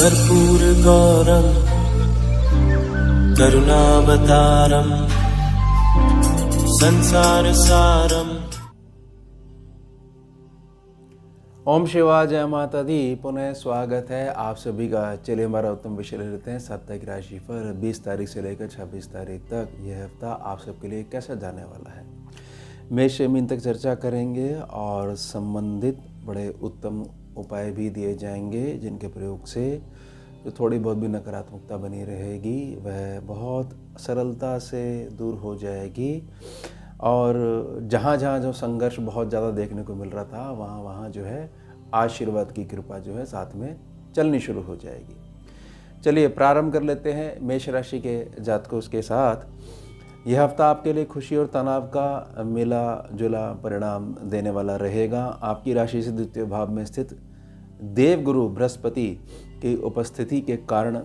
कर्पूरगौरं करुणावतारं संसारसारम्। ओम शिवाय, जय माता दी। पुनः स्वागत है आप सभी का। चलिए हमारा उत्तम विषय ले लेते हैं साप्ताहिक राशि पर 20 तारीख से लेकर 26 तारीख तक यह हफ्ता आप सबके लिए कैसा जाने वाला है। मेष से मीन तक चर्चा करेंगे और संबंधित बड़े उत्तम उपाय भी दिए जाएंगे जिनके प्रयोग से जो थोड़ी बहुत भी नकारात्मकता बनी रहेगी वह बहुत सरलता से दूर हो जाएगी और जहाँ जहाँ जो संघर्ष बहुत ज़्यादा देखने को मिल रहा था वहाँ वहाँ जो है आशीर्वाद की कृपा जो है साथ में चलनी शुरू हो जाएगी। चलिए प्रारंभ कर लेते हैं मेष राशि के जातकों के साथ। यह हफ्ता आपके लिए खुशी और तनाव का मिला जुला परिणाम देने वाला रहेगा। आपकी राशि से द्वितीय भाव में स्थित देवगुरु बृहस्पति की उपस्थिति के कारण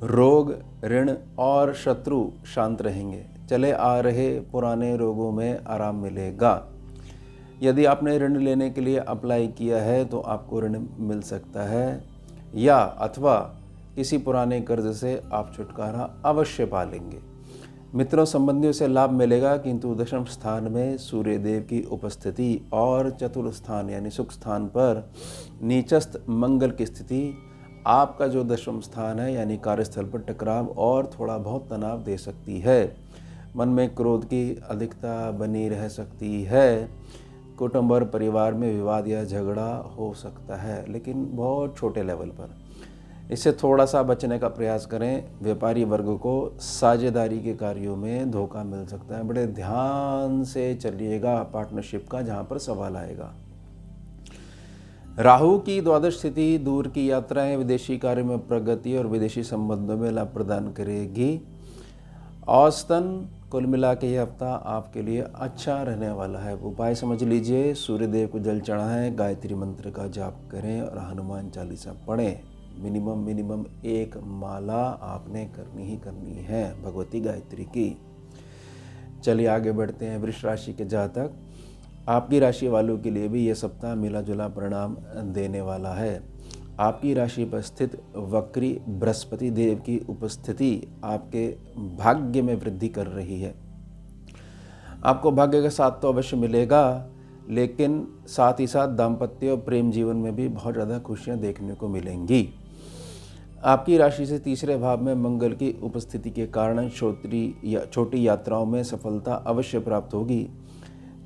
रोग, ऋण और शत्रु शांत रहेंगे। चले आ रहे पुराने रोगों में आराम मिलेगा। यदि आपने ऋण लेने के लिए अप्लाई किया है तो आपको ऋण मिल सकता है या अथवा किसी पुराने कर्ज से आप छुटकारा अवश्य पा लेंगे। मित्रों संबंधियों से लाभ मिलेगा, किंतु दशम स्थान में सूर्य देव की उपस्थिति और चतुर्थ स्थान यानी सुख स्थान पर नीचस्थ मंगल की स्थिति आपका जो दशम स्थान है यानी कार्यस्थल पर टकराव और थोड़ा बहुत तनाव दे सकती है। मन में क्रोध की अधिकता बनी रह सकती है। कुटुंब और परिवार में विवाद या झगड़ा हो सकता है, लेकिन बहुत छोटे लेवल पर। इससे थोड़ा सा बचने का प्रयास करें। व्यापारी वर्ग को साझेदारी के कार्यों में धोखा मिल सकता है। बड़े ध्यान से चलिएगा पार्टनरशिप का जहाँ पर सवाल आएगा। राहु की द्वादश स्थिति दूर की यात्राएं, विदेशी कार्य में प्रगति और विदेशी संबंधों में लाभ प्रदान करेगी। औसतन कुल मिला के यह हफ्ता आपके लिए अच्छा रहने वाला है। उपाय समझ लीजिए। सूर्यदेव को जल चढ़ाएं, गायत्री मंत्र का जाप करें और हनुमान चालीसा पढ़ें। मिनिमम एक माला आपने करनी ही करनी है भगवती गायत्री की। चलिए आगे बढ़ते हैं वृष राशि के जातक। आपकी राशि वालों के लिए भी यह सप्ताह मिला जुला परिणाम देने वाला है। आपकी राशि पर स्थित वक्री बृहस्पति देव की उपस्थिति आपके भाग्य में वृद्धि कर रही है। आपको भाग्य का साथ तो अवश्य मिलेगा, लेकिन साथ ही साथ दाम्पत्य और प्रेम जीवन में भी बहुत ज़्यादा खुशियां देखने को मिलेंगी। आपकी राशि से तीसरे भाव में मंगल की उपस्थिति के कारण छोटी यात्राओं में सफलता अवश्य प्राप्त होगी।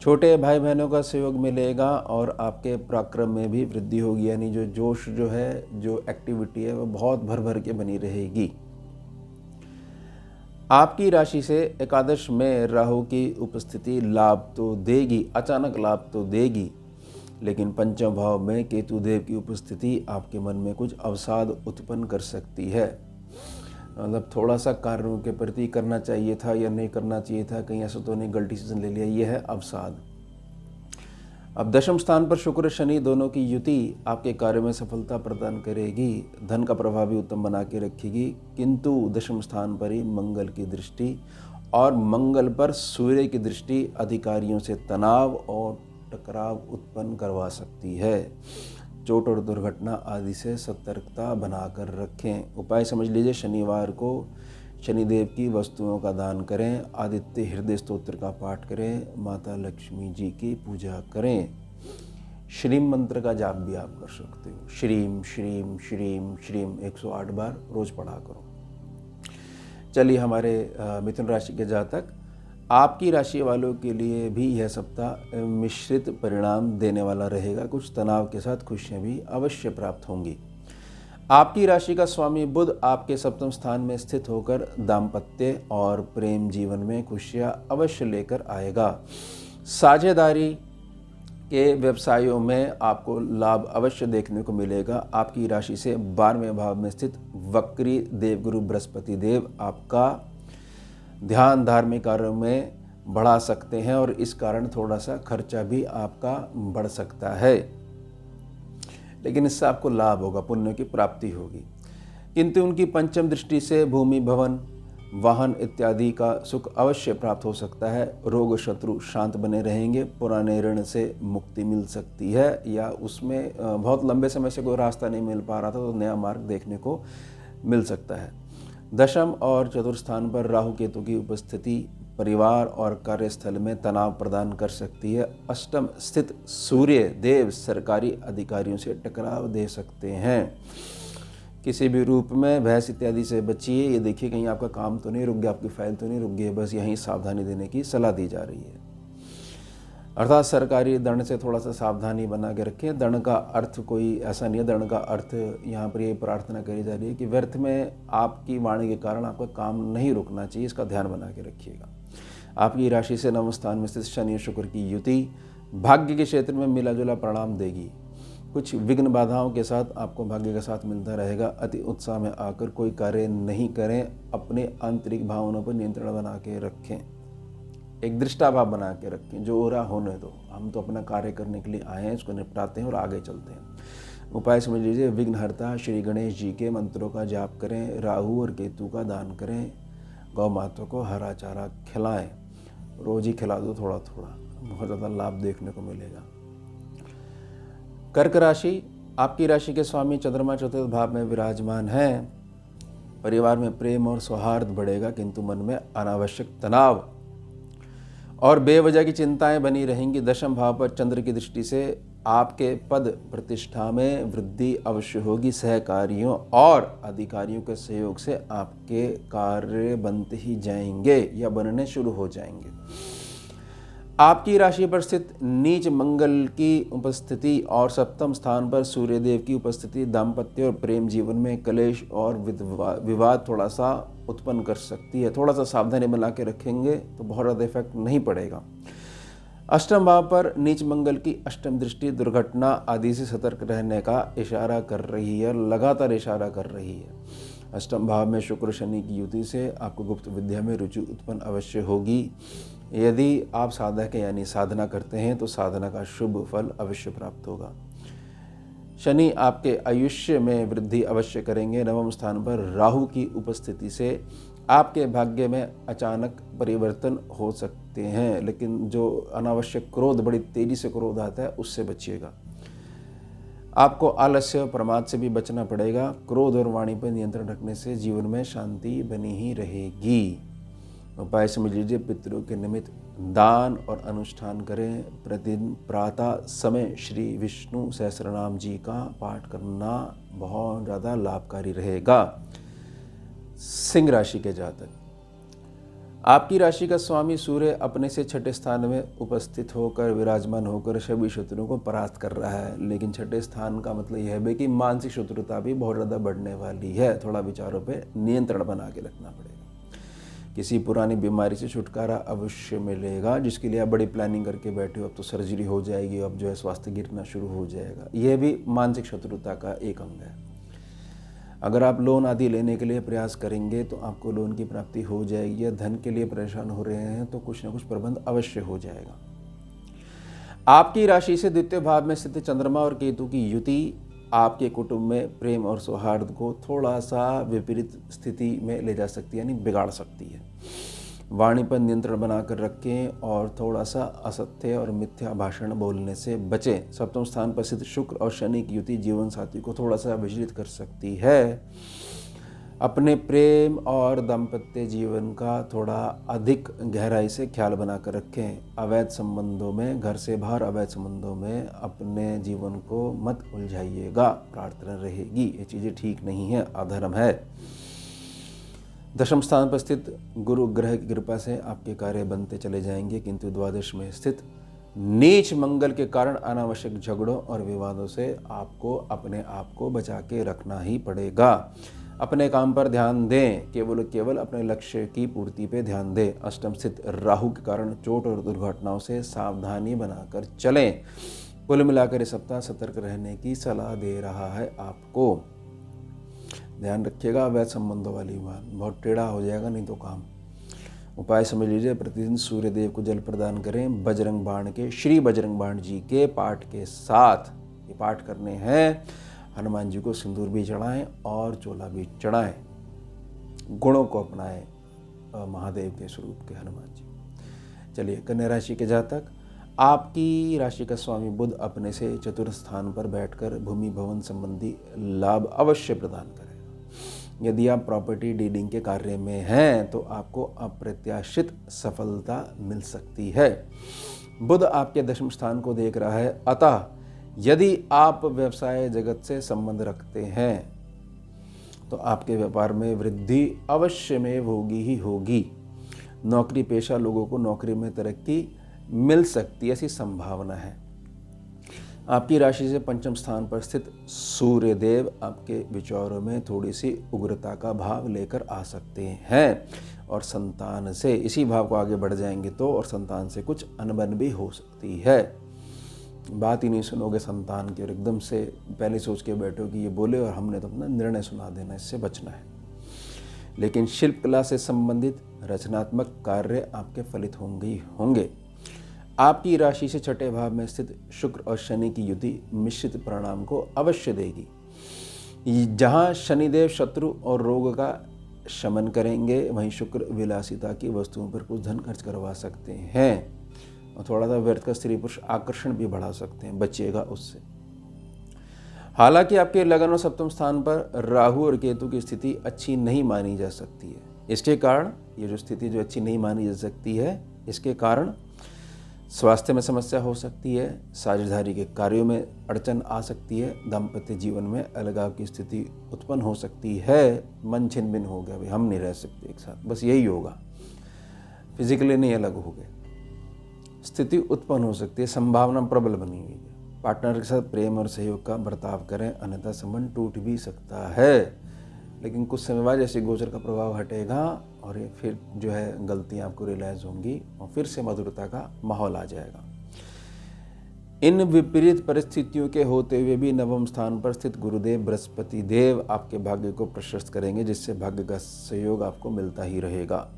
छोटे भाई बहनों का सहयोग मिलेगा और आपके पराक्रम में भी वृद्धि होगी, यानी जो जोश जो है, जो एक्टिविटी है वो बहुत भर भर के बनी रहेगी। आपकी राशि से एकादश में राहु की उपस्थिति लाभ तो देगी, अचानक लाभ तो देगी, लेकिन पंचम भाव में केतु देव की उपस्थिति आपके मन में कुछ अवसाद उत्पन्न कर सकती है। मतलब थोड़ा सा कार्यों के प्रति करना चाहिए था या नहीं करना चाहिए था, कहीं ऐसा तो नहीं गलती डिसीजन ले लिया, यह है अवसाद। अब दशम स्थान पर शुक्र शनि दोनों की युति आपके कार्य में सफलता प्रदान करेगी। धन का प्रभाव भी उत्तम बना के रखेगी, किंतु दशम स्थान पर ही मंगल की दृष्टि और मंगल पर सूर्य की दृष्टि अधिकारियों से तनाव और टकराव उत्पन्न करवा सकती है। चोट और दुर्घटना आदि से सतर्कता बनाकर रखें। उपाय समझ लीजिए। शनिवार को शनिदेव की वस्तुओं का दान करें, आदित्य हृदय स्तोत्र का पाठ करें, माता लक्ष्मी जी की पूजा करें। श्रीम मंत्र का जाप भी आप कर सकते हो। श्रीम श्रीम श्रीम श्रीम 108 बार रोज पढ़ा करो। चलिए हमारे मिथुन राशि के जातक। आपकी राशि वालों के लिए भी यह सप्ताह मिश्रित परिणाम देने वाला रहेगा। कुछ तनाव के साथ खुशियां भी अवश्य प्राप्त होंगी। आपकी राशि का स्वामी बुध आपके सप्तम स्थान में स्थित होकर दाम्पत्य और प्रेम जीवन में खुशियां अवश्य लेकर आएगा। साझेदारी के व्यवसायों में आपको लाभ अवश्य देखने को मिलेगा। आपकी राशि से 12वें भाव में स्थित वक्री देवगुरु बृहस्पति देव आपका ध्यान धार्मिक कार्यों में बढ़ा सकते हैं और इस कारण थोड़ा सा खर्चा भी आपका बढ़ सकता है, लेकिन इससे आपको लाभ होगा, पुण्य की प्राप्ति होगी। किंतु उनकी पंचम दृष्टि से भूमि, भवन, वाहन इत्यादि का सुख अवश्य प्राप्त हो सकता है। रोग शत्रु शांत बने रहेंगे। पुराने ऋण से मुक्ति मिल सकती है, या उसमें बहुत लंबे समय से कोई रास्ता नहीं मिल पा रहा था तो नया मार्ग देखने को मिल सकता है। दशम और चतुर्थ स्थान पर राहु केतु की उपस्थिति परिवार और कार्यस्थल में तनाव प्रदान कर सकती है। अष्टम स्थित सूर्य देव सरकारी अधिकारियों से टकराव दे सकते हैं। किसी भी रूप में भैंस इत्यादि से बचिए। ये देखिए कहीं आपका काम तो नहीं रुक गया, आपकी फाइल तो नहीं रुक गई, बस यहीं सावधानी देने की सलाह दी जा रही है। अर्थात सरकारी दंड से थोड़ा सा सावधानी बना के रखें। दंड का अर्थ कोई ऐसा नहीं है, दंड का अर्थ यहाँ पर ये प्रार्थना करी जा रही है कि व्यर्थ में आपकी वाणी के कारण आपका काम नहीं रुकना चाहिए, इसका ध्यान बना के रखिएगा। आपकी राशि से नवम स्थान में स्थित शनि और शुक्र की युति भाग्य के क्षेत्र में मिला जुला परिणाम देगी। कुछ विघ्न बाधाओं के साथ आपको भाग्य का साथ मिलता रहेगा। अति उत्साह में आकर कोई कार्य नहीं करें। अपने आंतरिक भावनाओं पर नियंत्रण बना के रखें, एक दृष्टाभाव बना के रखें। जो हो रहा होने दो, हम तो अपना कार्य करने के लिए आए हैं, इसको निपटाते हैं और आगे चलते हैं। उपाय समझ लीजिए, विघ्नहर्ता श्री गणेश जी के मंत्रों का जाप करें, राहु और केतु का दान करें, गौ माता को हरा चारा खिलाएं, रोज ही खिला दो थोड़ा थोड़ा, बहुत ज़्यादा लाभ देखने को मिलेगा। कर्क राशि, आपकी राशि के स्वामी चंद्रमा चतुर्थ भाव में विराजमान हैं। परिवार में प्रेम और सौहार्द बढ़ेगा, किंतु मन में अनावश्यक तनाव और बेवजह की चिंताएं बनी रहेंगी। दशम भाव पर चंद्र की दृष्टि से आपके पद प्रतिष्ठा में वृद्धि अवश्य होगी। सहकारियों और अधिकारियों के सहयोग से आपके कार्य बनते ही जाएंगे या बनने शुरू हो जाएंगे। आपकी राशि पर स्थित नीच मंगल की उपस्थिति और सप्तम स्थान पर सूर्यदेव की उपस्थिति दाम्पत्य और प्रेम जीवन में कलेश और विवाद थोड़ा सा उत्पन्न कर सकती है। थोड़ा सा सावधानी बना के रखेंगे तो बहुत ज़्यादा इफेक्ट नहीं पड़ेगा। अष्टम भाव पर नीच मंगल की अष्टम दृष्टि दुर्घटना आदि से सतर्क रहने का इशारा कर रही है, लगातार इशारा कर रही है। अष्टम भाव में शुक्र शनि की युति से आपको गुप्त विद्या में रुचि उत्पन्न अवश्य होगी। यदि आप साधक यानी साधना करते हैं तो साधना का शुभ फल अवश्य प्राप्त होगा। शनि आपके आयुष्य में वृद्धि अवश्य करेंगे। नवम स्थान पर राहु की उपस्थिति से आपके भाग्य में अचानक परिवर्तन हो सकते हैं, लेकिन जो अनावश्यक क्रोध, बड़ी तेजी से क्रोध आता है, उससे बचिएगा। आपको आलस्य प्रमाद से भी बचना पड़ेगा। क्रोध और वाणी पर नियंत्रण रखने से जीवन में शांति बनी ही रहेगी। उपाय समझ लीजिए, पितरों के निमित्त दान और अनुष्ठान करें। प्रतिदिन प्रातः समय श्री विष्णु सहस्रनाम जी का पाठ करना बहुत ज़्यादा लाभकारी रहेगा। सिंह राशि के जातक, आपकी राशि का स्वामी सूर्य अपने से छठे स्थान में उपस्थित होकर विराजमान होकर सभी शत्रुओं को परास्त कर रहा है। लेकिन छठे स्थान का मतलब यह है कि मानसिक शत्रुता भी बहुत ज़्यादा बढ़ने वाली है। थोड़ा विचारों पे नियंत्रण बना के रखना पड़ेगा। किसी पुरानी बीमारी से छुटकारा अवश्य मिलेगा, जिसके लिए आप बड़ी प्लानिंग करके बैठे हो। अब तो सर्जरी हो जाएगी, अब जो है स्वास्थ्य गिरना शुरू हो जाएगा। यह भी मानसिक शत्रुता का एक अंग है। अगर आप लोन आदि लेने के लिए प्रयास करेंगे तो आपको लोन की प्राप्ति हो जाएगी। या धन के लिए परेशान हो रहे हैं तो कुछ ना कुछ प्रबंध अवश्य हो जाएगा। आपकी राशि से द्वितीय भाव में स्थित चंद्रमा और केतु की युति आपके कुटुंब में प्रेम और सौहार्द को थोड़ा सा विपरीत स्थिति में ले जा सकती है, यानी बिगाड़ सकती है। वाणी पर नियंत्रण बनाकर रखें और थोड़ा सा असत्य और मिथ्या भाषण बोलने से बचें। सप्तम स्थान पर स्थित शुक्र और शनि की युति जीवन साथी को थोड़ा सा विचलित कर सकती है। अपने प्रेम और दाम्पत्य जीवन का थोड़ा अधिक गहराई से ख्याल बनाकर रखें। अवैध संबंधों में, घर से बाहर अवैध संबंधों में अपने जीवन को मत उलझाइएगा, प्रार्थना रहेगी। ये चीज़ें ठीक नहीं है, अधर्म है। दशम स्थान पर स्थित गुरु ग्रह की कृपा से आपके कार्य बनते चले जाएंगे, किंतु द्वादश में स्थित नीच मंगल के कारण अनावश्यक झगड़ों और विवादों से आपको अपने आप को बचा के रखना ही पड़ेगा। अपने काम पर ध्यान दें, केवल अपने लक्ष्य की पूर्ति पे ध्यान दें। अष्टम स्थित राहु के कारण चोट और दुर्घटनाओं से सावधानी बनाकर चलें। कुल मिलाकर इस सप्ताह सतर्क रहने की सलाह दे रहा है आपको। ध्यान रखिएगा, अवैध संबंधों वाली बात, बहुत टेढ़ा हो जाएगा नहीं तो काम। उपाय समझ लीजिए, प्रतिदिन सूर्य देव को जल प्रदान करें। बजरंग बाण के, श्री बजरंग बाण जी के पाठ के साथ ये पाठ करने हैं। हनुमान जी को सिंदूर भी चढ़ाएं और चोला भी चढ़ाएं। गुणों को अपनाएं, महादेव के स्वरूप के हनुमान जी। चलिए, कन्या राशि के जातक, आपकी राशि का स्वामी बुध अपने से चतुर्थ स्थान पर बैठकर भूमि भवन संबंधी लाभ अवश्य प्रदान करेगा। यदि आप प्रॉपर्टी डीलिंग के कार्य में हैं तो आपको अप्रत्याशित सफलता मिल सकती है। बुध आपके दशम स्थान को देख रहा है, अतः यदि आप व्यवसाय जगत से संबंध रखते हैं तो आपके व्यापार में वृद्धि अवश्य में होगी ही होगी। नौकरी पेशा लोगों को नौकरी में तरक्की मिल सकती है, ऐसी संभावना है। आपकी राशि से पंचम स्थान पर स्थित सूर्य देव आपके विचारों में थोड़ी सी उग्रता का भाव लेकर आ सकते हैं और संतान से, इसी भाव को आगे बढ़ जाएंगे तो, और संतान से कुछ अनबन भी हो सकती है। बात ही नहीं सुनोगे संतान की और एकदम से पहले सोच के बैठो कि ये बोले और हमने तो अपना निर्णय सुना देना, इससे बचना है। लेकिन शिल्प कला से संबंधित रचनात्मक कार्य आपके फलित होंगे। आपकी राशि से छठे भाव में स्थित शुक्र और शनि की युति मिश्रित परिणाम को अवश्य देगी। जहाँ शनिदेव शत्रु और रोग का शमन करेंगे, वहीं शुक्र विलासिता की वस्तुओं पर कुछ धन खर्च करवा सकते हैं और थोड़ा सा व्यर्थ का स्त्री पुरुष आकर्षण भी बढ़ा सकते हैं, बचिएगा उससे। हालांकि आपके लगन और सप्तम स्थान पर राहु और केतु की स्थिति अच्छी नहीं मानी जा सकती है। इसके कारण, ये जो स्थिति जो अच्छी नहीं मानी जा सकती है, इसके कारण स्वास्थ्य में समस्या हो सकती है, साझेदारी के कार्यों में अड़चन आ सकती है, दाम्पत्य जीवन में अलगाव की स्थिति उत्पन्न हो सकती है। मन छिन भिन हो गया, भाई हम नहीं रह सकते एक साथ, बस यही होगा, फिजिकली नहीं अलग हो गए, स्थिति उत्पन्न हो सकती है, संभावना प्रबल बनी हुई है। पार्टनर के साथ प्रेम और सहयोग का बर्ताव करें, अन्यथा संबंध टूट भी सकता है। लेकिन कुछ समय बाद जैसे गोचर का प्रभाव हटेगा और ये फिर जो है गलतियां आपको रियलाइज होंगी और फिर से मधुरता का माहौल आ जाएगा। इन विपरीत परिस्थितियों के होते हुए भी नवम स्थान पर स्थित गुरुदेव बृहस्पति देव आपके भाग्य को प्रशस्त करेंगे, जिससे भाग्य का सहयोग आपको मिलता ही रहेगा।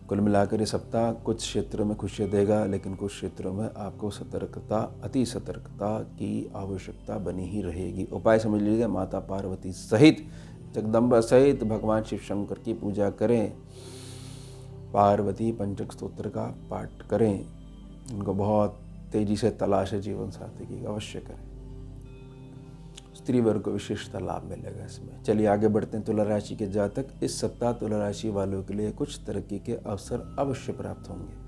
कुल मिलाकर ये सप्ताह कुछ क्षेत्रों में खुशियाँ देगा, लेकिन कुछ क्षेत्रों में आपको सतर्कता, अति सतर्कता की आवश्यकता बनी ही रहेगी। उपाय समझ लीजिए, माता पार्वती सहित, जगदम्बा सहित भगवान शिव शंकर की पूजा करें, पार्वती पंचक स्तोत्र का पाठ करें, इनको बहुत तेजी से तलाश है जीवन साथी की, अवश्य करें। स्त्री वर्ग को विशेषता लाभ मिलेगा इसमें। चलिए आगे बढ़ते हैं। तुला राशि के जातक, इस सप्ताह तुला राशि वालों के लिए कुछ तरक्की के अवसर अवश्य प्राप्त होंगे,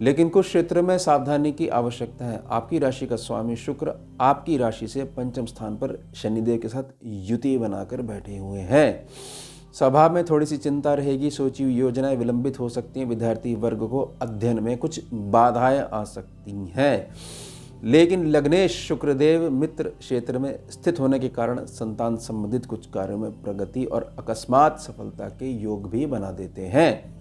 लेकिन कुछ क्षेत्रों में सावधानी की आवश्यकता है। आपकी राशि का स्वामी शुक्र आपकी राशि से पंचम स्थान पर शनिदेव के साथ युति बनाकर बैठे हुए हैं। स्वभाव में थोड़ी सी चिंता रहेगी, सोची हुई योजनाएं विलंबित हो सकती हैं। विद्यार्थी वर्ग को अध्ययन में कुछ बाधाएं आ सकती हैं, लेकिन लग्नेश शुक्रदेव मित्र क्षेत्र में स्थित होने के कारण संतान संबंधित कुछ कार्यों में प्रगति और अकस्मात सफलता के योग भी बना देते हैं।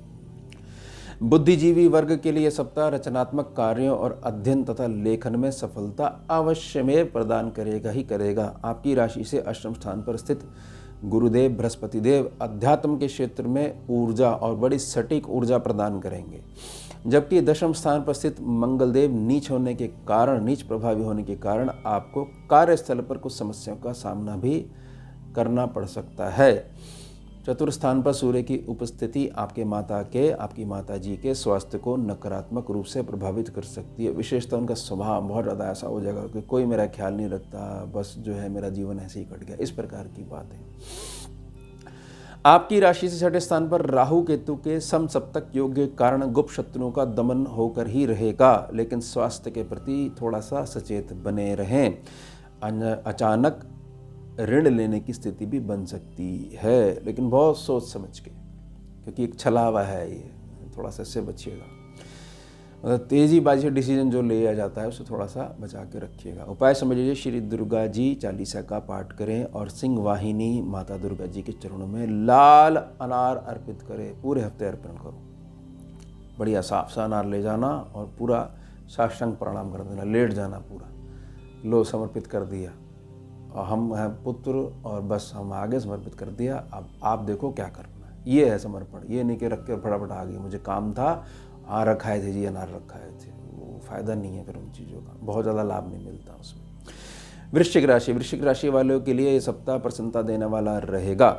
बुद्धिजीवी वर्ग के लिए सप्ताह रचनात्मक कार्यों और अध्ययन तथा लेखन में सफलता अवश्य में प्रदान करेगा ही करेगा। आपकी राशि से अष्टम स्थान पर स्थित गुरुदेव बृहस्पति देव अध्यात्म के क्षेत्र में ऊर्जा और बड़ी सटीक ऊर्जा प्रदान करेंगे, जबकि दशम स्थान पर स्थित मंगल देव नीच प्रभावी होने के कारण आपको कार्यस्थल पर कुछ समस्याओं का सामना भी करना पड़ सकता है। चतुर्थ स्थान पर सूर्य की उपस्थिति आपकी माताजी के स्वास्थ्य को नकारात्मक रूप से प्रभावित कर सकती है। विशेषतः उनका स्वभाव बहुत ज़्यादा ऐसा हो जाएगा कि कोई मेरा ख्याल नहीं रखता, बस जो है मेरा जीवन ऐसे ही कट गया, इस प्रकार की बात है। आपकी राशि से छठे स्थान पर राहु केतु के समसप्तक योग के कारण गुप्त शत्रुओं का दमन होकर ही रहेगा, लेकिन स्वास्थ्य के प्रति थोड़ा सा सचेत बने रहें। अचानक ऋण लेने की स्थिति भी बन सकती है, लेकिन बहुत सोच समझ के, क्योंकि एक छलावा है ये, थोड़ा सा इससे बचिएगा। मतलब तेजीबाजी से डिसीजन जो लिया जाता है उसे थोड़ा सा बचा के रखिएगा। उपाय समझ लीजिए, श्री दुर्गा जी चालीसा का पाठ करें और सिंह वाहिनी माता दुर्गा जी के चरणों में लाल अनार अर्पित करें। पूरे हफ्ते अर्पण करो, बढ़िया साफ सा अनार ले जाना और पूरा साष्टांग प्रणाम कर देना, लेट जाना पूरा, लो समर्पित कर दिया और हम हैं पुत्र और बस हम आगे समर्पित कर दिया, अब आप देखो क्या करना है। ये है समर्पण, ये नहीं कि रख के फटाफट आ गई, मुझे काम था, हाँ रखाए थे जी, अनार रखाए थे, वो फ़ायदा नहीं है फिर उन चीज़ों का, बहुत ज़्यादा लाभ नहीं मिलता उसमें। वृश्चिक राशि वालों के लिए ये सप्ताह प्रसन्नता देने वाला रहेगा।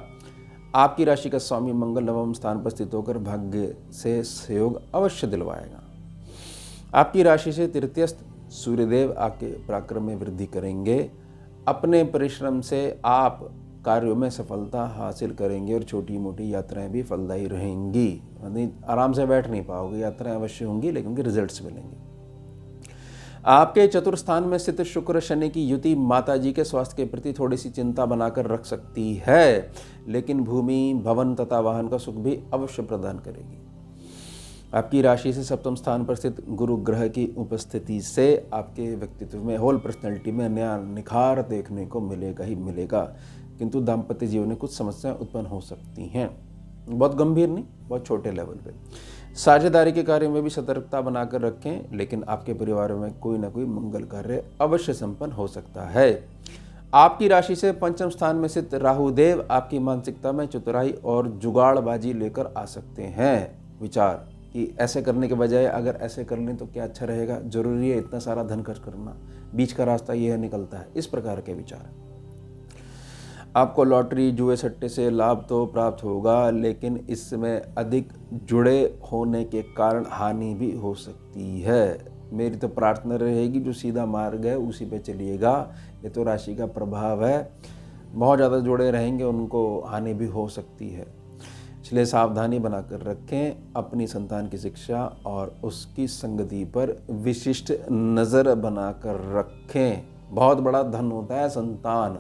आपकी राशि का स्वामी मंगल नवम स्थान पर स्थित होकर भाग्य से सहयोग अवश्य दिलवाएगा। आपकी राशि से तृतीयस्थ सूर्यदेव आपके पराक्रम में वृद्धि करेंगे। अपने परिश्रम से आप कार्यों में सफलता हासिल करेंगे और छोटी मोटी यात्राएं भी फलदायी रहेंगी। यानी आराम से बैठ नहीं पाओगे, यात्राएं अवश्य होंगी लेकिन उनके रिजल्ट्स मिलेंगे। आपके चतुर्थ स्थान में स्थित शुक्र शनि की युति माताजी के स्वास्थ्य के प्रति थोड़ी सी चिंता बनाकर रख सकती है, लेकिन भूमि भवन तथा वाहन का सुख भी अवश्य प्रदान करेगी। आपकी राशि से सप्तम स्थान पर स्थित गुरु ग्रह की उपस्थिति से आपके व्यक्तित्व में, होल पर्सनैलिटी में नया निखार देखने को मिलेगा ही मिलेगा, किंतु दाम्पत्य जीवन में कुछ समस्याएं उत्पन्न हो सकती हैं। बहुत गंभीर नहीं, बहुत छोटे लेवल पे। साझेदारी के कार्य में भी सतर्कता बनाकर रखें, लेकिन आपके परिवार में कोई ना कोई मंगल कार्य अवश्य संपन्न हो सकता है। आपकी राशि से पंचम स्थान में स्थित राहुदेव आपकी मानसिकता में चतुराई और जुगाड़बाजी लेकर आ सकते हैं। विचार कि ऐसे करने के बजाय अगर ऐसे कर लें तो क्या अच्छा रहेगा, जरूरी है इतना सारा धन खर्च करना, बीच का रास्ता यह निकलता है, इस प्रकार के विचार। आपको लॉटरी जुए सट्टे से लाभ तो प्राप्त होगा, लेकिन इसमें अधिक जुड़े होने के कारण हानि भी हो सकती है। मेरी तो प्रार्थना रहेगी जो सीधा मार्ग है उसी पे चलिएगा। ये तो राशि का प्रभाव है, बहुत ज़्यादा जुड़े रहेंगे उनको हानि भी हो सकती है, इसलिए सावधानी बनाकर रखें। अपनी संतान की शिक्षा और उसकी संगति पर विशिष्ट नज़र बनाकर रखें। बहुत बड़ा धन होता है संतान।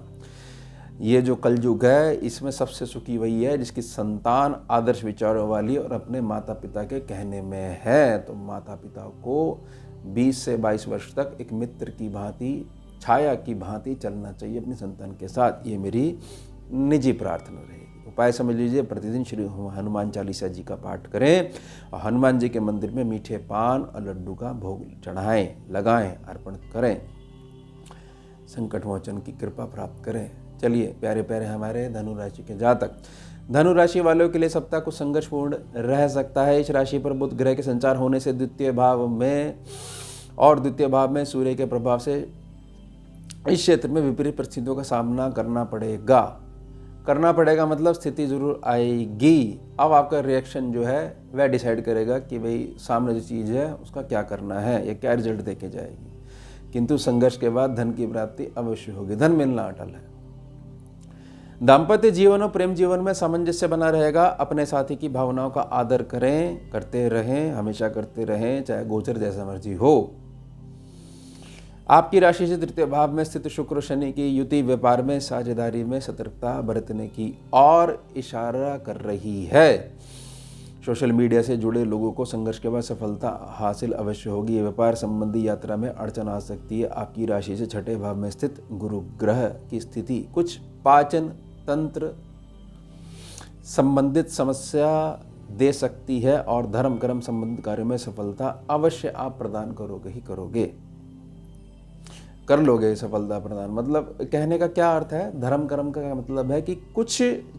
ये जो कलयुग है इसमें सबसे सुखी वही है जिसकी संतान आदर्श विचारों वाली और अपने माता पिता के कहने में है। तो माता पिता को 20 से 22 वर्ष तक एक मित्र की भांति, छाया की भांति चलना चाहिए अपनी संतान के साथ। ये मेरी निजी प्रार्थना रहेगी। उपाय समझ लीजिए, प्रतिदिन श्री हनुमान चालीसा जी का पाठ करें और हनुमान जी के मंदिर में मीठे पान और लड्डू का भोग चढ़ाएं, लगाएं, अर्पण करें। संकट मोचन की कृपा प्राप्त करें। चलिए प्यारे प्यारे हमारे धनु राशि के जातक, धनु राशि वालों के लिए सप्ताह कुछ संघर्षपूर्ण रह सकता है। इस राशि पर बुध ग्रह के संचार होने से द्वितीय भाव में सूर्य के प्रभाव से इस क्षेत्र में विपरीत परिस्थितियों का सामना करना पड़ेगा मतलब स्थिति जरूर आएगी। अब आपका रिएक्शन जो है वह डिसाइड करेगा कि भाई सामने जो चीज़ है उसका क्या करना है या क्या रिजल्ट देके जाएगी। किंतु संघर्ष के बाद धन की प्राप्ति अवश्य होगी, धन मिलना अटल है। दाम्पत्य जीवन और प्रेम जीवन में सामंजस्य बना रहेगा। अपने साथी की भावनाओं का आदर करते रहें, हमेशा करते रहें, चाहे गोचर जैसा मर्जी हो। आपकी राशि से तृतीय भाव में स्थित शुक्र शनि की युति व्यापार में साझेदारी में सतर्कता बरतने की और इशारा कर रही है। सोशल मीडिया से जुड़े लोगों को संघर्ष के बाद सफलता हासिल अवश्य होगी। व्यापार संबंधी यात्रा में अड़चन आ सकती है। आपकी राशि से छठे भाव में स्थित गुरु ग्रह की स्थिति कुछ पाचन तंत्र संबंधित समस्या दे सकती है और धर्म कर्म संबंधित कार्यों में सफलता अवश्य आप प्रदान कर लोगे सफलता प्रदान। मतलब कहने का क्या अर्थ है, धर्म कर्म का मतलब है कि कुछ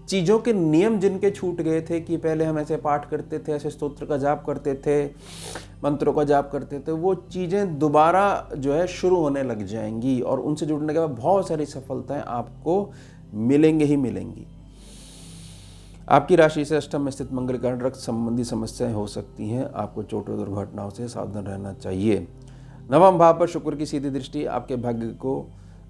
चीज़ों के नियम जिनके छूट गए थे कि पहले हम ऐसे पाठ करते थे, ऐसे स्तोत्र का जाप करते थे, मंत्रों का जाप करते थे, वो चीज़ें दोबारा जो है शुरू होने लग जाएंगी और उनसे जुड़ने के बाद बहुत सारी सफलताएं आपको मिलेंगी ही मिलेंगी। आपकी राशि से अष्टम में स्थित मंगल कारण रक्त संबंधी समस्याएं हो सकती हैं। आपको चोट और दुर्घटनाओं से सावधान रहना चाहिए। नवम भाव पर शुक्र की सीधी दृष्टि आपके भाग्य को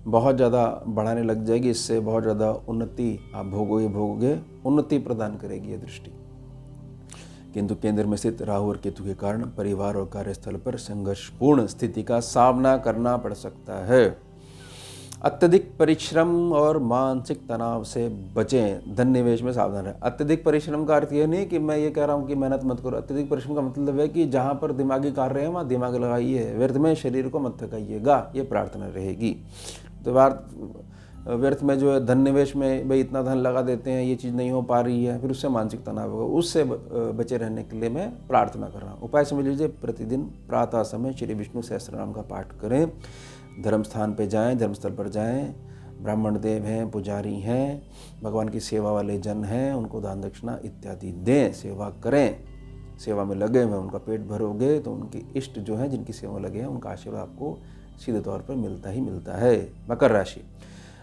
बहुत ज़्यादा बढ़ाने लग जाएगी। इससे बहुत ज़्यादा उन्नति आप भोगोगे, उन्नति प्रदान करेगी ये दृष्टि। किंतु केंद्र में स्थित राहु और केतु के कारण परिवार और कार्यस्थल पर संघर्षपूर्ण स्थिति का सामना करना पड़ सकता है। अत्यधिक परिश्रम और मानसिक तनाव से बचें। धन निवेश में सावधान रहें। अत्यधिक परिश्रम का अर्थ यह नहीं कि मैं ये कह रहा हूँ कि मेहनत मत करो। अत्यधिक परिश्रम का मतलब है कि जहाँ पर दिमागी कार्य है वहाँ दिमाग लगाइए, व्यर्थ में शरीर को मत थकाइएगा, ये प्रार्थना रहेगी। तो व्यर्थ में जो है धन निवेश में भाई इतना धन लगा देते हैं, ये चीज़ नहीं हो पा रही है, फिर उससे मानसिक तनाव होगा, उससे बचे रहने के लिए मैं प्रार्थना कर रहा हूँ। उपाय समझ लीजिए, प्रतिदिन प्रातः समय श्री विष्णु सहस्त्रनाम का पाठ करें। धर्म स्थान पे जाएं, धर्मस्थल पर जाएं, ब्राह्मण देव हैं, पुजारी हैं, भगवान की सेवा वाले जन हैं, उनको दान दक्षिणा इत्यादि दें, सेवा करें। सेवा में लगे हुए उनका पेट भरोगे तो उनके इष्ट जो हैं जिनकी सेवा में लगे हैं उनका आशीर्वाद आपको सीधे तौर पर मिलता ही मिलता है। मकर राशि,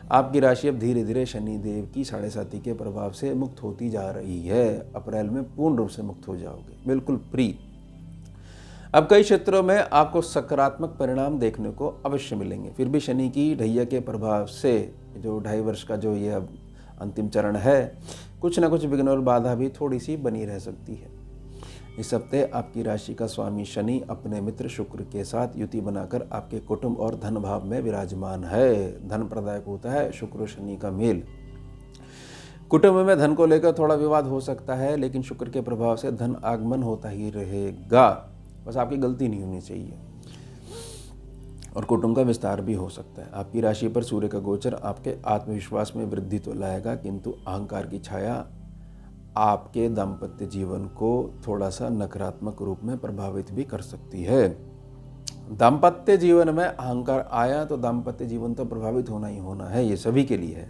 आपकी राशि अब धीरे धीरे शनिदेव की 7.5 के प्रभाव से मुक्त होती जा रही है। अप्रैल में पूर्ण रूप से मुक्त हो जाओगे, बिल्कुल फ्री। अब कई क्षेत्रों में आपको सकारात्मक परिणाम देखने को अवश्य मिलेंगे। फिर भी शनि की ढैया के प्रभाव से जो 2.5 वर्ष का जो ये अब अंतिम चरण है, कुछ ना कुछ विघ्न और बाधा भी थोड़ी सी बनी रह सकती है। इस हफ्ते आपकी राशि का स्वामी शनि अपने मित्र शुक्र के साथ युति बनाकर आपके कुटुंब और धन भाव में विराजमान है। धन प्रदायक होता है शुक्र और शनि का मेल। कुटुंब में धन को लेकर थोड़ा विवाद हो सकता है, लेकिन शुक्र के प्रभाव से धन आगमन होता ही रहेगा। बस आपकी गलती नहीं होनी चाहिए। और कुटुंब का विस्तार भी हो सकता है। आपकी राशि पर सूर्य का गोचर आपके आत्मविश्वास में वृद्धि तो लाएगा, किंतु अहंकार की छाया आपके दाम्पत्य जीवन को थोड़ा सा नकारात्मक रूप में प्रभावित भी कर सकती है। दाम्पत्य जीवन में अहंकार आया तो दाम्पत्य जीवन तो प्रभावित होना ही होना है, ये सभी के लिए है।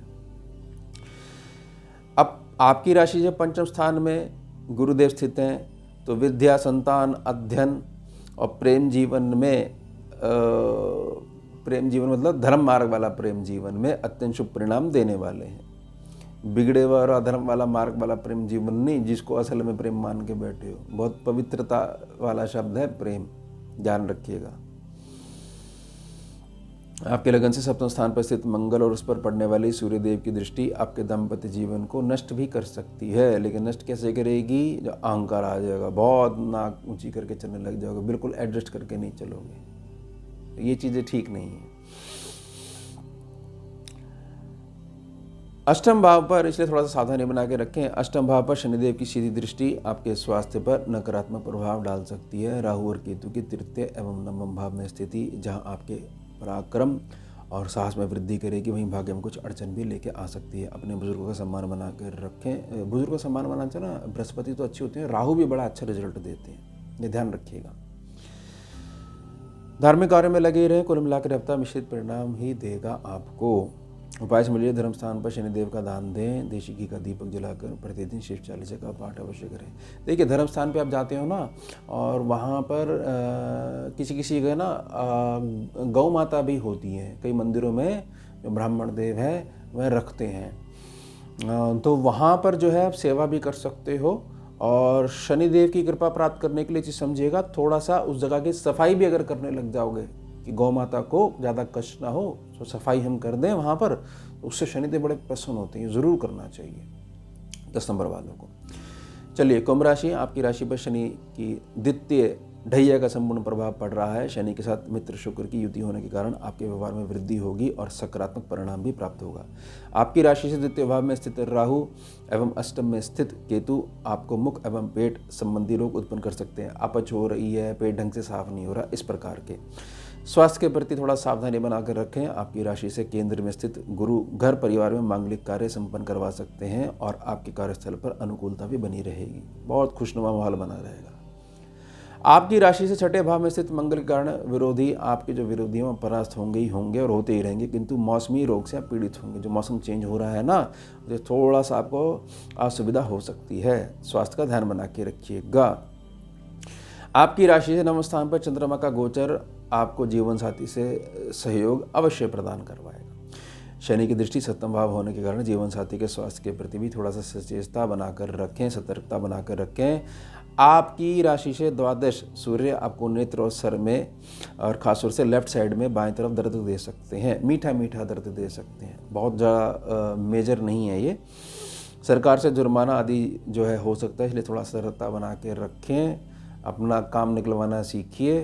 अब आपकी राशि से पंचम स्थान में गुरुदेव स्थित हैं, तो विद्या, संतान, अध्ययन और प्रेम जीवन में प्रेम जीवन मतलब धर्म मार्ग वाला प्रेम जीवन में अत्यंत शुभ परिणाम देने वाले हैं। बिगड़े हुआ और अधर्म वाला मार्ग वाला प्रेम जीवन नहीं, जिसको असल में प्रेम मान के बैठे हो। बहुत पवित्रता वाला शब्द है प्रेम, ध्यान रखिएगा। आपके लगन से सप्तम स्थान पर स्थित मंगल और उस पर पड़ने वाली सूर्यदेव की दृष्टि आपके दाम्पत्य जीवन को नष्ट भी कर सकती है। लेकिन नष्ट कैसे करेगी? जो अहंकार आ जाएगा, बहुत नाक ऊंची करके चलने लग जाओगे, बिल्कुल एडजस्ट करके नहीं चलोगे। ये चीजें ठीक नहीं है। अष्टम भाव पर इसलिए थोड़ा सा सावधानी बना के रखें। अष्टम भाव पर शनिदेव की सीधी दृष्टि आपके स्वास्थ्य पर नकारात्मक प्रभाव डाल सकती है। राहु और केतु की तृतीय एवं नवम भाव में स्थिति जहां आपके पराक्रम और साहस में वृद्धि करेगी, वहीं भाग्य में कुछ अड़चन भी लेके आ सकती है। अपने बुजुर्गों का सम्मान बना कर रखें। बुजुर्गों का सम्मान बनाना चाहिए ना। बृहस्पति तो अच्छे होते हैं, राहु भी बड़ा अच्छा रिजल्ट देते हैं, ये ध्यान रखिएगा। धार्मिक कार्य में लगे रहें। कुल मिलाकर हफ्ता मिश्रित परिणाम ही देगा आपको। उपाय समझिए, धर्म स्थान पर शनिदेव का दान दें। देशी घी का दीपक जलाकर प्रतिदिन शिव चालीसा का पाठ अवश्य करें। देखिए, धर्म स्थान पे आप जाते हो ना, और वहाँ पर किसी किसी का ना गौ माता भी होती हैं। कई मंदिरों में जो ब्राह्मण देव है वह रखते हैं, तो वहाँ पर जो है आप सेवा भी कर सकते हो। और शनिदेव की कृपा प्राप्त करने के लिए चीज़ समझिएगा, थोड़ा सा उस जगह की सफाई भी अगर करने लग जाओगे कि गौ माता को ज़्यादा कष्ट ना हो, तो सफाई हम कर दें वहाँ पर, उससे शनिदेव बड़े प्रसन्न होते हैं। ज़रूर करना चाहिए 10 नंबर वालों को। चलिए, कुंभ राशि। आपकी राशि पर शनि की द्वितीय ढैया का संपूर्ण प्रभाव पड़ रहा है। शनि के साथ मित्र शुक्र की युति होने के कारण आपके व्यवहार में वृद्धि होगी और सकारात्मक परिणाम भी प्राप्त होगा। आपकी राशि से द्वितीय भाव में स्थित राहु एवं अष्टम में स्थित केतु आपको मुख एवं पेट संबंधी रोग उत्पन्न कर सकते हैं। अपच हो रही है, पेट ढंग से साफ नहीं हो रहा, इस प्रकार के। स्वास्थ्य के प्रति थोड़ा सावधानी बनाकर रखें। आपकी राशि से केंद्र में स्थित गुरु घर परिवार में मांगलिक कार्य संपन्न करवा सकते हैं और आपके कार्यस्थल पर अनुकूलता भी बनी रहेगी। बहुत खुशनुमा माहौल बना रहेगा। आपकी राशि से छठे भाव में स्थित मंगल के कारण विरोधी, आपके जो विरोधी हैं परास्त होंगे ही होंगे और होते ही रहेंगे, किंतु मौसमी रोग से आप पीड़ित होंगे। जो मौसम चेंज हो रहा है ना, तो थोड़ा सा आपको असुविधा हो सकती है। स्वास्थ्य का ध्यान बना के रखिएगा। आपकी राशि से नवम स्थान पर चंद्रमा का गोचर आपको जीवन साथी से सहयोग अवश्य प्रदान करवाएगा। शनि की दृष्टि सप्तम भाव होने के कारण जीवन साथी के स्वास्थ्य के प्रति भी थोड़ा सा सचेतता बनाकर रखें, सतर्कता बनाकर रखें। आपकी राशि से द्वादश सूर्य आपको नेत्र और सर में और खासतौर से लेफ्ट साइड में बाएं तरफ दर्द दे सकते हैं, मीठा मीठा दर्द दे सकते हैं। बहुत ज़्यादा मेजर नहीं है ये। सरकार से जुर्माना आदि जो है हो सकता है, इसलिए थोड़ा सतर्कता बना के रखें। अपना काम निकलवाना सीखिए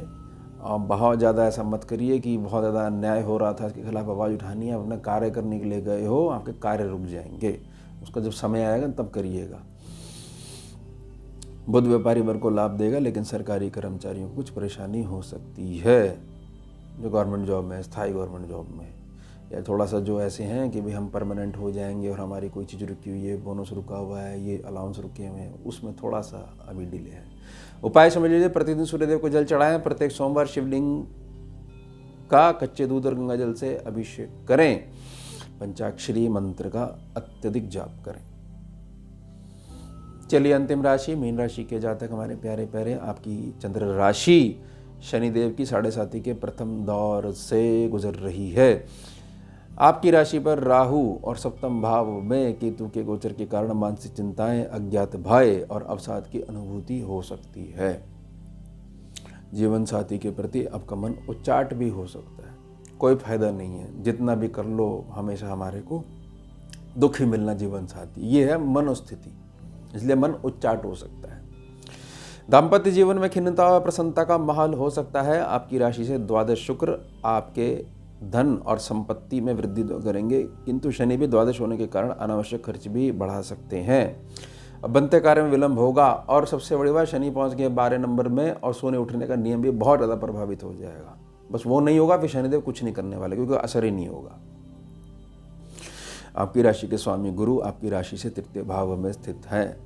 और बहुत ज़्यादा ऐसा मत करिए कि बहुत ज़्यादा अन्याय हो रहा था, इसके खिलाफ आवाज़ उठानी है। अपना कार्य करने के लिए गए हो, आपके कार्य रुक जाएंगे। उसका जब समय आएगा तब करिएगा। बुध व्यापारी वर्ग को लाभ देगा, लेकिन सरकारी कर्मचारियों को कुछ परेशानी हो सकती है। जो गवर्नमेंट जॉब में, स्थायी गवर्नमेंट जॉब में, या थोड़ा सा जो ऐसे हैं कि भाई हम परमानेंट हो जाएंगे और हमारी कोई चीज़ रुकी हुई है, बोनस रुका हुआ है, ये अलाउंस रुके हुए हैं, उसमें थोड़ा सा अभी डिले है। उपाय समझ लीजिए, प्रतिदिन सूर्यदेव को जल चढ़ाएं। प्रत्येक सोमवार शिवलिंग का कच्चे दूध और गंगा जल से अभिषेक करें। पंचाक्षरी मंत्र का अत्यधिक जाप करें। चलिए, अंतिम राशि मीन राशि के जातक हमारे प्यारे प्यारे, आपकी चंद्र राशि शनिदेव की 7.5 के प्रथम दौर से गुजर रही है। आपकी राशि पर राहु और सप्तम भाव में केतु के गोचर के कारण मानसिक चिंताएं, अज्ञात भय और अवसाद की अनुभूति हो सकती है। जीवन साथी के प्रति आपका मन उच्चाट भी हो सकता है। कोई फायदा नहीं है, जितना भी कर लो हमेशा हमारे को दुख ही मिलना जीवन साथी, ये है मनोस्थिति, इसलिए मन उच्चाट हो सकता है। दाम्पत्य जीवन में खिन्नता और प्रसन्नता का माहौल हो सकता है। आपकी राशि से द्वादश शुक्र आपके धन और संपत्ति में वृद्धि करेंगे, किंतु शनि भी द्वादश होने के कारण अनावश्यक खर्च भी बढ़ा सकते हैं। अब बनते कार्य में विलंब होगा और सबसे बड़ी बात, शनि पहुंच गए 12 नंबर में और सोने उठने का नियम भी बहुत ज़्यादा प्रभावित हो जाएगा। बस वो नहीं होगा, फिर शनिदेव कुछ नहीं करने वाले, क्योंकि असर ही नहीं होगा। आपकी राशि के स्वामी गुरु आपकी राशि से तृतीय भाव में स्थित है,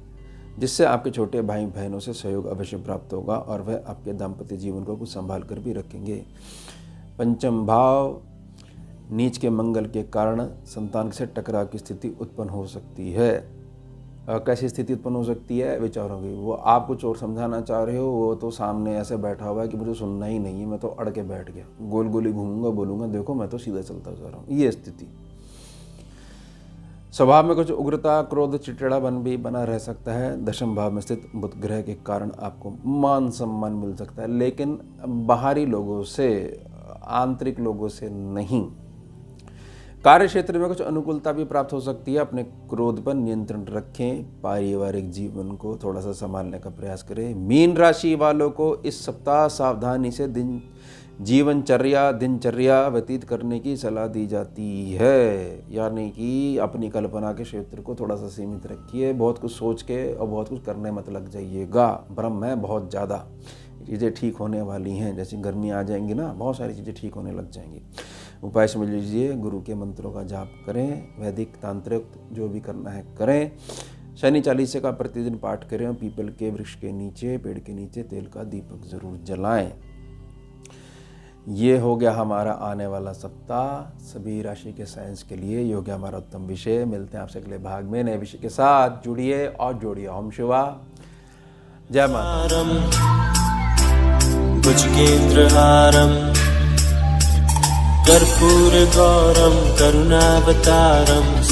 जिससे आपके छोटे भाई बहनों से सहयोग अवश्य प्राप्त होगा और वह आपके दाम्पत्य जीवन को कुछ संभाल कर भी रखेंगे। पंचम भाव नीच के मंगल के कारण संतान से टकराव की स्थिति उत्पन्न हो सकती है। कैसी स्थिति उत्पन्न हो सकती है? विचारों की। वो आप कुछ और समझाना चाह रहे हो, वो तो सामने ऐसे बैठा हुआ है कि मुझे सुनना ही नहीं है, मैं तो अड़ के बैठ गया, गोल गोली घूमूंगा, बोलूँगा देखो मैं तो सीधा चलता जा रहा हूँ, ये स्थिति। स्वभाव में कुछ उग्रता, क्रोध, चिड़चिड़ापन भी बना रह सकता है। दशम भाव में स्थित बुध ग्रह के कारण आपको मान सम्मान मिल सकता है, लेकिन बाहरी लोगों से, आंतरिक लोगों से नहीं। कार्य क्षेत्र में कुछ अनुकूलता भी प्राप्त हो सकती है। अपने क्रोध पर नियंत्रण रखें। पारिवारिक जीवन को थोड़ा सा संभालने का प्रयास करें। मीन राशि वालों को इस सप्ताह सावधानी से दिनचर्या व्यतीत करने की सलाह दी जाती है, यानी कि अपनी कल्पना के क्षेत्र को थोड़ा सा सीमित रखिए। बहुत कुछ सोच के और बहुत कुछ करने मत लग जाइएगा। भ्रम है बहुत ज़्यादा, चीज़ें ठीक होने वाली हैं। जैसे गर्मी आ जाएंगी ना, बहुत सारी चीज़ें ठीक होने लग जाएंगी। उपाय समझ लीजिए, गुरु के मंत्रों का जाप करें, वैदिक तांत्रिक जो भी करना है करें। शनि चालीसा का प्रतिदिन पाठ करें और पीपल के वृक्ष के नीचे, पेड़ के नीचे तेल का दीपक जरूर जलाएं। ये हो गया हमारा आने वाला सप्ताह सभी राशि के साइंस के लिए। ये हो गया हमारा उत्तम विषय। मिलते हैं आपसे अगले भाग में नए विषय के साथ। जुड़िए और जोड़िए। ओम शिवा, जय माता। भुजगेन्द्रहारं कर्पूरगौरं करुणावतारं